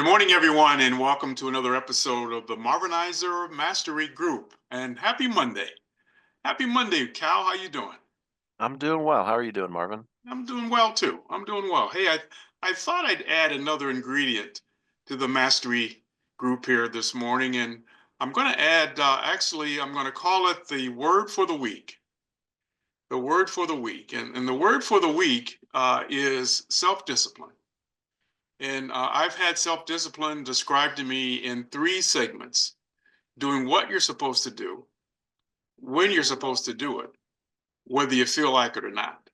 Good morning, everyone, and welcome to another episode of the Marvinizer Mastery Group. And happy Monday. Happy Monday, Cal. How you doing? I'm doing well. How are you doing, Marvin? I'm doing well too. I'm doing well. Hey, I thought I'd add another ingredient to the Mastery Group here this morning, and I'm going to add. I'm going to call it the word for the week. The word for the week, and the word for the week is self-discipline. And I've had self-discipline described to me in three segments: doing what you're supposed to do, when you're supposed to do it, whether you feel like it or not.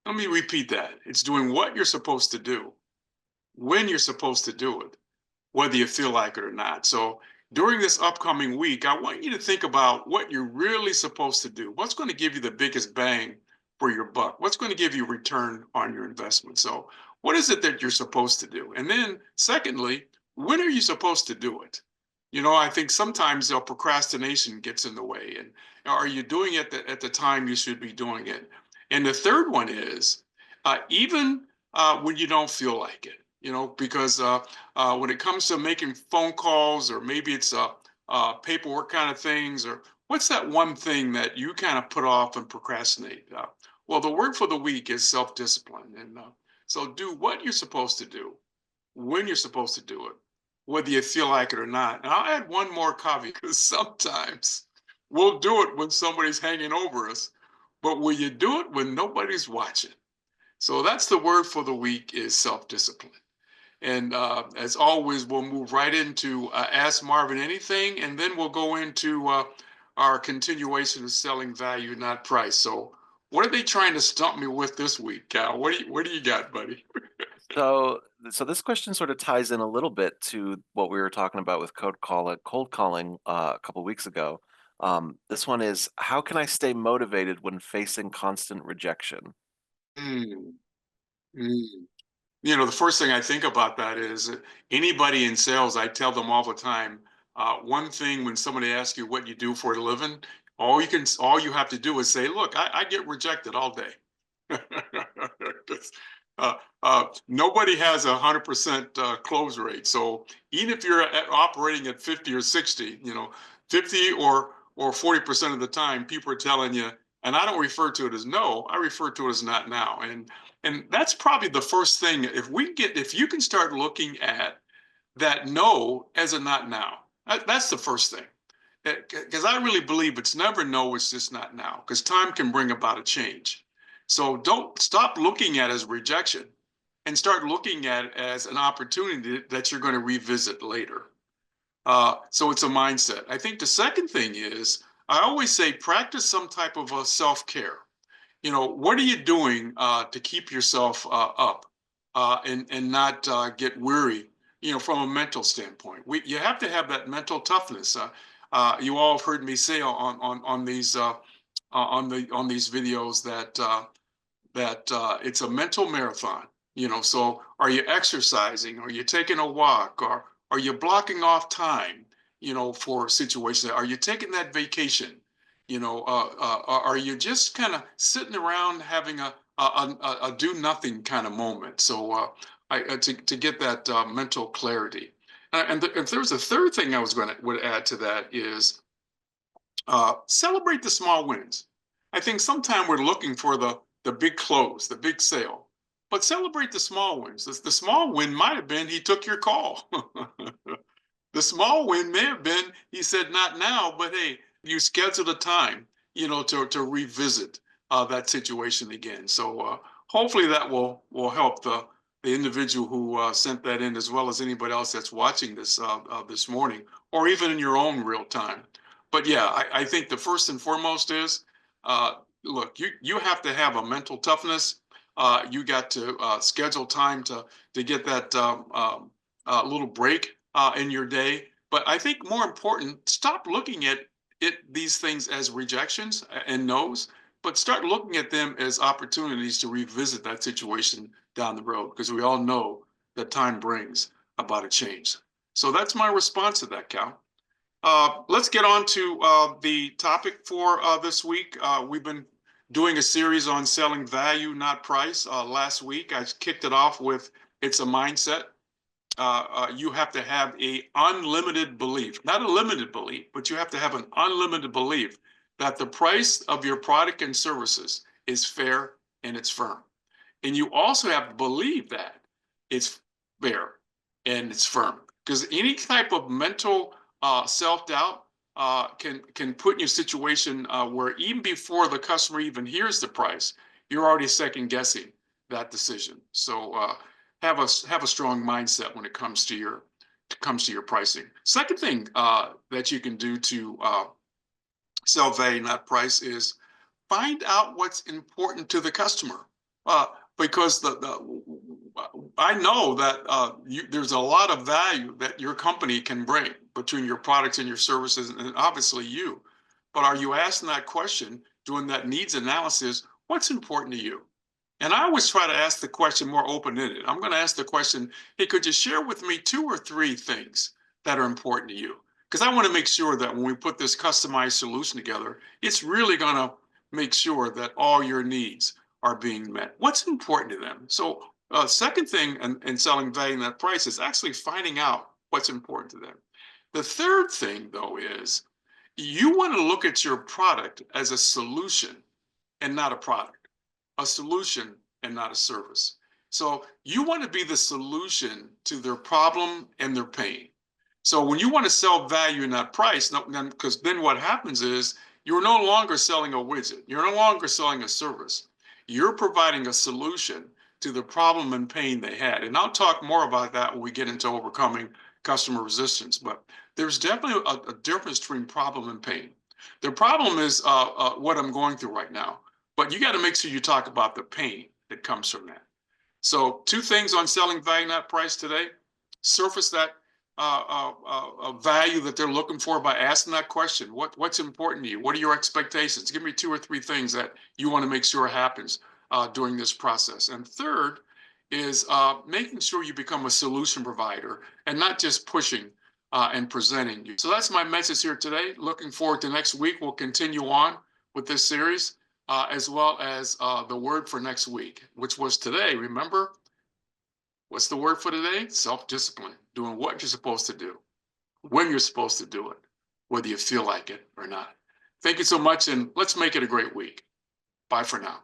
Let me repeat that. It's doing what you're supposed to do, when you're supposed to do it, whether you feel like it or not. So during this upcoming week, I want you to think about what you're really supposed to do. What's going to give you the biggest bang for your buck? What's going to give you return on your investment? So what is it that you're supposed to do? And then secondly, when are you supposed to do it? I think sometimes procrastination gets in the way. And are you doing it at the time you should be doing it? And the third one is even when you don't feel like it, because when it comes to making phone calls, or maybe it's paperwork kind of things, or what's that one thing that you kind of put off and procrastinate? Well, the word for the week is self-discipline. And so do what you're supposed to do, when you're supposed to do it, whether you feel like it or not. And I'll add one more caveat, because sometimes we'll do it when somebody's hanging over us, but will you do it when nobody's watching? So that's the word for the week, is self-discipline. And as always, we'll move right into Ask Marvin Anything, and then we'll go into our continuation of selling value, not price. So what are they trying to stump me with this week, Cal? What do you got, buddy? So this question sort of ties in a little bit to what we were talking about with cold calling a couple weeks ago. This one is, how can I stay motivated when facing constant rejection? Mm, mm. The first thing I think about that is anybody in sales, I tell them all the time, one thing when somebody asks you what you do for a living, all you have to do is say, look, I get rejected all day. 'Cause, nobody has 100% close rate. So even if you're operating at 50 or 60, 50 or 40% of the time, people are telling you, and I don't refer to it as no, I refer to it as not now. And that's probably the first thing. If you can start looking at that no as a not now, that's the first thing. Because I really believe it's never no, it's just not now. Because time can bring about a change. So don't stop looking at it as rejection, and start looking at it as an opportunity that you're going to revisit later. So it's a mindset. I think the second thing is, I always say, practice some type of a self-care. What are you doing to keep yourself up and not get weary, from a mental standpoint? You have to have that mental toughness. You all have heard me say on these on these videos that it's a mental marathon. So are you exercising? Are you taking a walk? Or are you blocking off time, for situations? Are you taking that vacation? Are you just kind of sitting around having a do nothing kind of moment? So to get that mental clarity. And if there was a third thing I would add to that, is celebrate the small wins. I think sometimes we're looking for the big close, the big sale, but celebrate the small wins. The small win might have been he took your call. The small win may have been he said not now, but hey, you scheduled a time, to revisit that situation again. So hopefully that will help the individual who sent that in, as well as anybody else that's watching this morning, or even in your own real time. But yeah, I think the first and foremost is, look, you have to have a mental toughness. You got to schedule time to get that little break in your day. But I think more important, stop looking at these things as rejections and no's, but start looking at them as opportunities to revisit that situation down the road, because we all know that time brings about a change. So that's my response to that, Cal. Let's get on to the topic for this week. We've been doing a series on selling value, not price. Last week, I kicked it off with it's a mindset. you have to have a unlimited belief, not a limited belief, but you have to have an unlimited belief that the price of your product and services is fair and it's firm. And you also have to believe that it's fair and it's firm. Because any type of mental self-doubt can put you in a situation where even before the customer even hears the price, you're already second guessing that decision. So have a strong mindset when it comes to your pricing. Second thing that you can do to sell value, not price, is find out what's important to the customer. Because I know that there's a lot of value that your company can bring between your products and your services, and obviously you. But are you asking that question, doing that needs analysis? What's important to you? And I always try to ask the question more open-ended. I'm going to ask the question, hey, could you share with me 2 or 3 things that are important to you? Because I want to make sure that when we put this customized solution together, it's really going to make sure that all your needs are being met. What's important to them? So second thing in selling value in that price is actually finding out what's important to them. The third thing, though, is you want to look at your product as a solution and not a product, a solution and not a service. So you want to be the solution to their problem and their pain. So when you want to sell value and not price, because then what happens is you're no longer selling a widget. You're no longer selling a service. You're providing a solution to the problem and pain they had. And I'll talk more about that when we get into overcoming customer resistance. But there's definitely a difference between problem and pain. The problem is what I'm going through right now. But you got to make sure you talk about the pain that comes from that. So 2 things on selling value, not price today. Surface that value that they're looking for by asking that question. What's important to you? What are your expectations? Give me 2 or 3 things that you want to make sure happens during this process. And third is making sure you become a solution provider and not just pushing and presenting you. So that's my message here today. Looking forward to next week. We'll continue on with this series as well as the word for next week, which was today. Remember? What's the word for today? Self-discipline, doing what you're supposed to do, when you're supposed to do it, whether you feel like it or not. Thank you so much, and let's make it a great week. Bye for now.